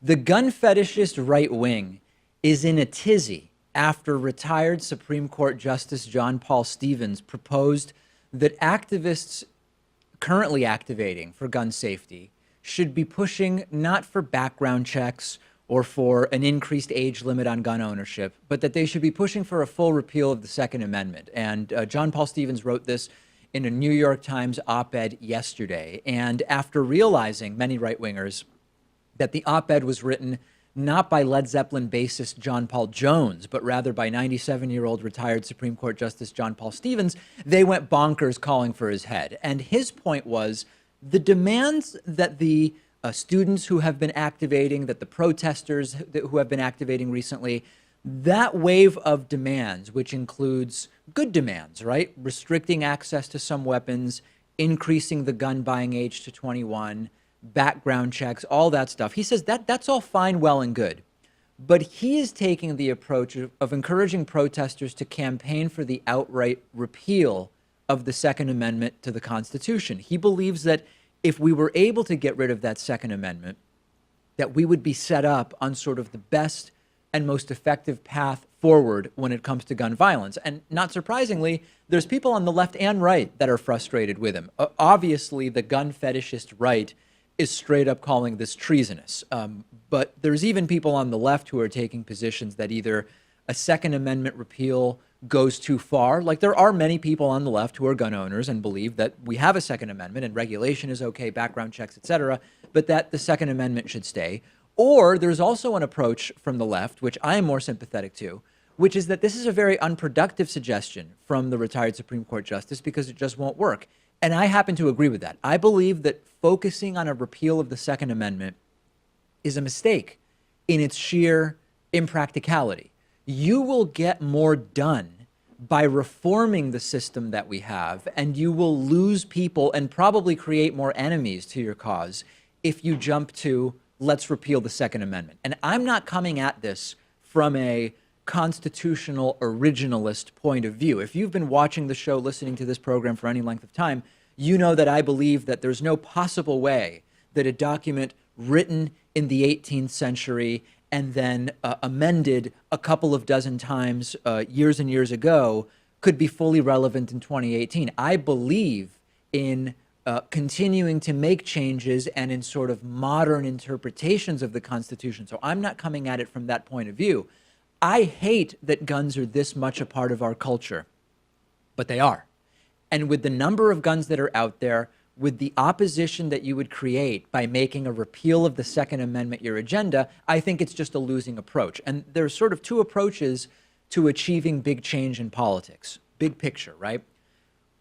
The gun fetishist right wing is in a tizzy after retired Supreme Court Justice John Paul Stevens proposed that activists currently activating for gun safety should be pushing not for background checks or for an increased age limit on gun ownership, but that they should be pushing for a full repeal of the Second Amendment. And John Paul Stevens wrote this in a New York Times op-ed yesterday. And after realizing, many right-wingers, that the op-ed was written not by Led Zeppelin bassist John Paul Jones, but rather by 97-year-old retired Supreme Court Justice John Paul Stevens, they went bonkers calling for his head. And his point was the demands that the students who have been activating, that the protesters who have been activating recently, that wave of demands, which includes good demands, right? Restricting access to some weapons, increasing the gun buying age to 21, background checks, all that stuff. He says that's all fine, well, and good. But he is taking the approach of encouraging protesters to campaign for the outright repeal of the Second Amendment to the Constitution. He believes that if we were able to get rid of that Second Amendment, that we would be set up on sort of the best and most effective path forward when it comes to gun violence. And not surprisingly, there's people on the left and right that are frustrated with him. Obviously, the gun fetishist right is straight up calling this treasonous. But there's even people on the left who are taking positions that either a Second Amendment repeal goes too far. Like there are many people on the left who are gun owners and believe that we have a Second Amendment and regulation is okay, background checks, et cetera, but that the Second Amendment should stay. Or there's also an approach from the left, which I am more sympathetic to, which is that this is a very unproductive suggestion from the retired Supreme Court justice because it just won't work. And I happen to agree with that. I believe that focusing on a repeal of the Second Amendment is a mistake in its sheer impracticality. You will get more done by reforming the system that we have, and you will lose people and probably create more enemies to your cause if you jump to let's repeal the Second Amendment. And I'm not coming at this from a constitutional originalist point of view. If you've been watching the show, listening to this program for any length of time, you know that I believe that there's no possible way that a document written in the 18th century and then amended a couple of dozen times years and years ago could be fully relevant in 2018. I believe in continuing to make changes and in sort of modern interpretations of the Constitution. So I'm not coming at it from that point of view. I hate that guns are this much a part of our culture, but they are. And with the number of guns that are out there, with the opposition that you would create by making a repeal of the Second Amendment your agenda, I think it's just a losing approach. And there's sort of two approaches to achieving big change in politics, big picture, right?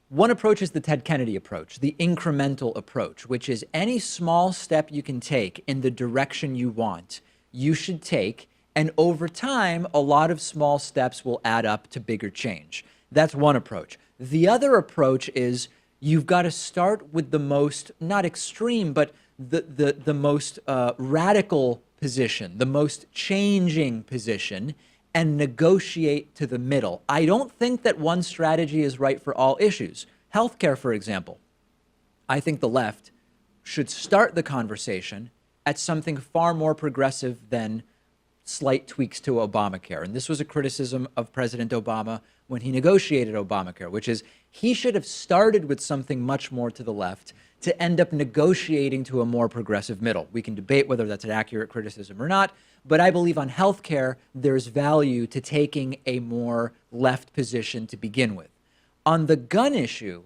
One approach is the Ted Kennedy approach, the incremental approach, which is any small step you can take in the direction you want, you should take. And over time, a lot of small steps will add up to bigger change. That's one approach. The other approach is you've got to start with the most, not extreme, but the most radical position, the most changing position, and negotiate to the middle. I don't think that one strategy is right for all issues. Healthcare, for example. I think the left should start the conversation at something far more progressive than slight tweaks to Obamacare. And this was a criticism of President Obama when he negotiated Obamacare, which is he should have started with something much more to the left to end up negotiating to a more progressive middle. We can debate whether that's an accurate criticism or not, but I believe on healthcare, there's value to taking a more left position to begin with. On the gun issue,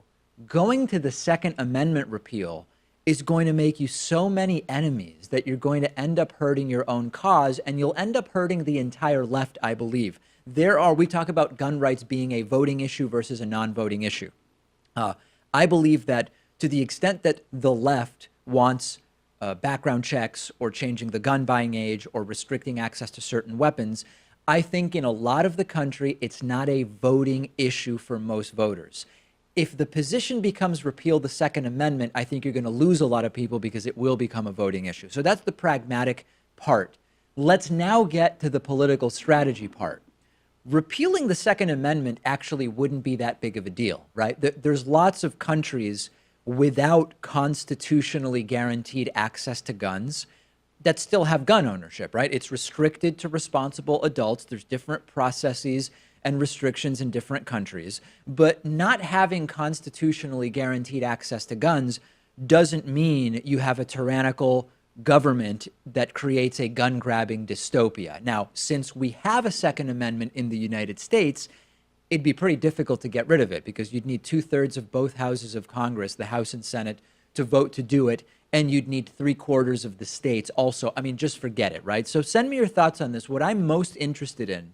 going to the Second Amendment repeal is going to make you so many enemies that you're going to end up hurting your own cause, and you'll end up hurting the entire left, I believe. We talk about gun rights being a voting issue versus a non-voting issue. I believe that to the extent that the left wants background checks or changing the gun buying age or restricting access to certain weapons, I think in a lot of the country, it's not a voting issue for most voters. If the position becomes repeal the Second Amendment, I think you're going to lose a lot of people because it will become a voting issue. So that's the pragmatic part. Let's now get to the political strategy part. Repealing the Second Amendment actually wouldn't be that big of a deal, right? There's lots of countries without constitutionally guaranteed access to guns. that still have gun ownership, right? It's restricted to responsible adults. There's different processes and restrictions in different countries. But not having constitutionally guaranteed access to guns doesn't mean you have a tyrannical government that creates a gun grabbing dystopia. Now, since we have a Second Amendment in the United States, it'd be pretty difficult to get rid of it because you'd need 2/3 of both houses of Congress, the House and Senate, to vote to do it. And you'd need 3/4 of the states also. I mean, just forget it, right? So send me your thoughts on this. What I'm most interested in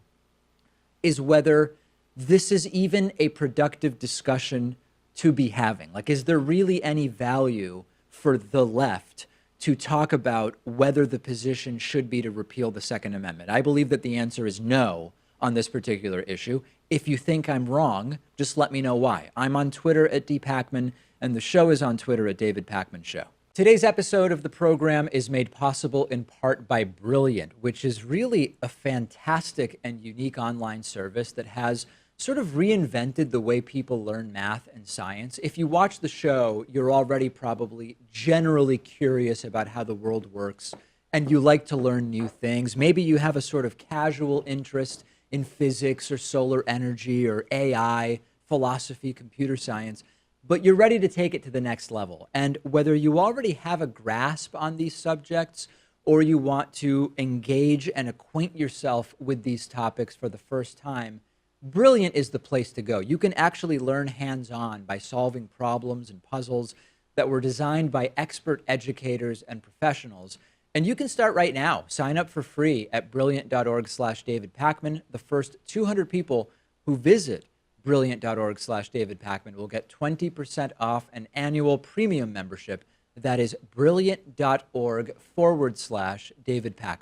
is whether this is even a productive discussion to be having. Like, is there really any value for the left to talk about whether the position should be to repeal the Second Amendment? I believe that the answer is no on this particular issue. If you think I'm wrong, just let me know why. I'm on Twitter at @dpakman, and the show is on Twitter at David Pakman Show. Today's episode of the program is made possible in part by Brilliant, which is really a fantastic and unique online service that has sort of reinvented the way people learn math and science. If you watch the show, you're already probably generally curious about how the world works and you like to learn new things. Maybe you have a sort of casual interest in physics or solar energy or AI, philosophy, computer science, but you're ready to take it to the next level. And whether you already have a grasp on these subjects or you want to engage and acquaint yourself with these topics for the first time, Brilliant is the place to go. You can actually learn hands-on by solving problems and puzzles that were designed by expert educators and professionals. And you can start right now. Sign up for free at brilliant.org/David Pakman. The first 200 people who visit brilliant.org/David Pakman will get 20% off an annual premium membership. That is brilliant.org/David Pakman.